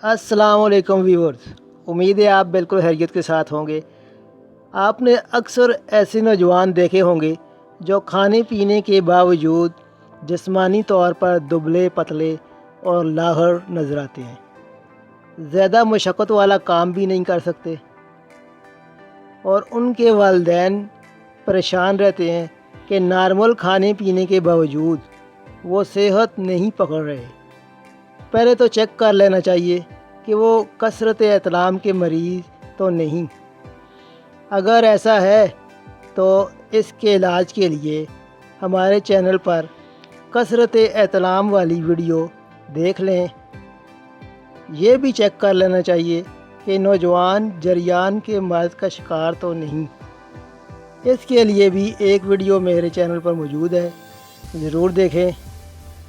अस्सलाम वालेकुम व्यूअर्स, उम्मीद है आप बिल्कुल खैरियत के साथ होंगे। आपने अक्सर ऐसे नौजवान देखे होंगे जो खाने पीने के बावजूद जिस्मानी तौर पर दुबले पतले और लाहर नज़र आते हैं। ज़्यादा मशक्क़त वाला काम भी नहीं कर सकते और उनके वालिदैन परेशान रहते हैं कि नॉर्मल खाने पीने के बावजूद वो सेहत नहीं पकड़ रहे। पहले तो चेक कर लेना चाहिए कि वो कसरत एतलाम के मरीज़ तो नहीं। अगर ऐसा है तो इसके इलाज के लिए हमारे चैनल पर कसरत एतलाम वाली वीडियो देख लें। ये भी चेक कर लेना चाहिए कि नौजवान जरियान के मर्ज़ का शिकार तो नहीं। इसके लिए भी एक वीडियो मेरे चैनल पर मौजूद है, ज़रूर देखें।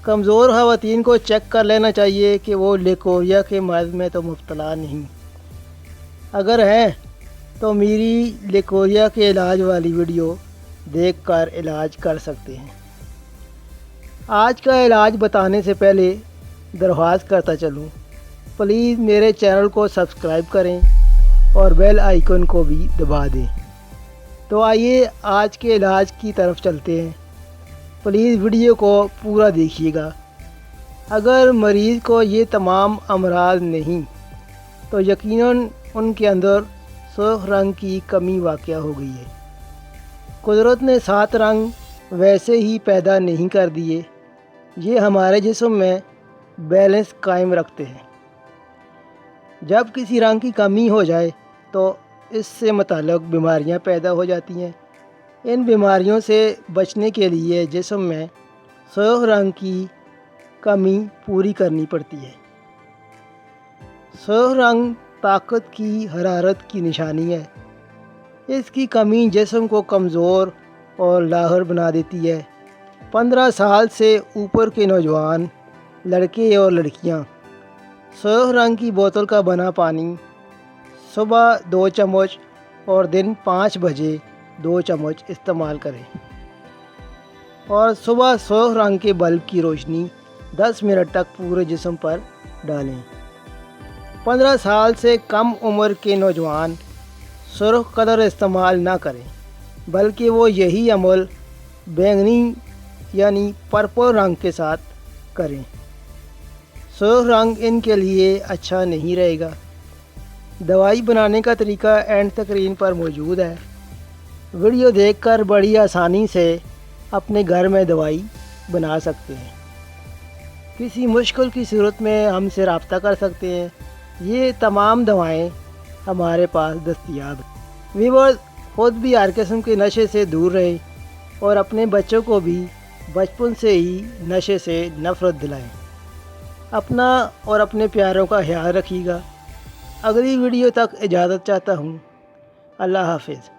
कमज़ोर ख़वातीन को चेक कर लेना चाहिए कि वो लेकोरिया के मर्ज़ में तो मुब्तला नहीं। अगर हैं तो मेरी लेकोरिया के इलाज वाली वीडियो देखकर इलाज कर सकते हैं। आज का इलाज बताने से पहले दरख्वास्त करता चलूँ, प्लीज़ मेरे चैनल को सब्सक्राइब करें और बेल आइकन को भी दबा दें। तो आइए आज के इलाज की तरफ चलते हैं। प्लीज़ वीडियो को पूरा देखिएगा। अगर मरीज़ को ये तमाम अमराज नहीं तो यकीनन उनके अंदर सुर्ख रंग की कमी वाक़या हो गई है। कुदरत ने 7 रंग वैसे ही पैदा नहीं कर दिए, ये हमारे जिस्म में बैलेंस कायम रखते हैं। जब किसी रंग की कमी हो जाए तो इससे मुताल्लिक़ बीमारियां पैदा हो जाती हैं। इन बीमारियों से बचने के लिए जिस्म में सुर्ख रंग की कमी पूरी करनी पड़ती है। सुर्ख रंग ताकत की हरारत की निशानी है। इसकी कमी जिस्म को कमज़ोर और लाहर बना देती है। 15 साल से ऊपर के नौजवान लड़के और लड़कियां सुर्ख रंग की बोतल का बना पानी सुबह 2 चम्मच और दिन 5 बजे 2 चम्मच इस्तेमाल करें और सुबह सुर्ख रंग के बल्ब की रोशनी 10 मिनट तक पूरे जिस्म पर डालें। 15 साल से कम उम्र के नौजवान सुर्ख कलर इस्तेमाल ना करें, बल्कि वो यही अमल बैंगनी यानी पर्पल रंग के साथ करें। सुर्ख रंग इनके लिए अच्छा नहीं रहेगा। दवाई बनाने का तरीका एंड स्क्रीन पर मौजूद है। वीडियो देखकर बड़ी आसानी से अपने घर में दवाई बना सकते हैं। किसी मुश्किल की सूरत में हमसे रब्ता कर सकते हैं। ये तमाम दवाएं हमारे पास दस्तयाब हैं। व्यूअर्स, खुद भी हर किस्म के नशे से दूर रहे और अपने बच्चों को भी बचपन से ही नशे से नफ़रत दिलाएं। अपना और अपने प्यारों का ख्याल रखिएगा। अगली वीडियो तक इजाज़त चाहता हूँ। अल्लाह हाफ़िज़।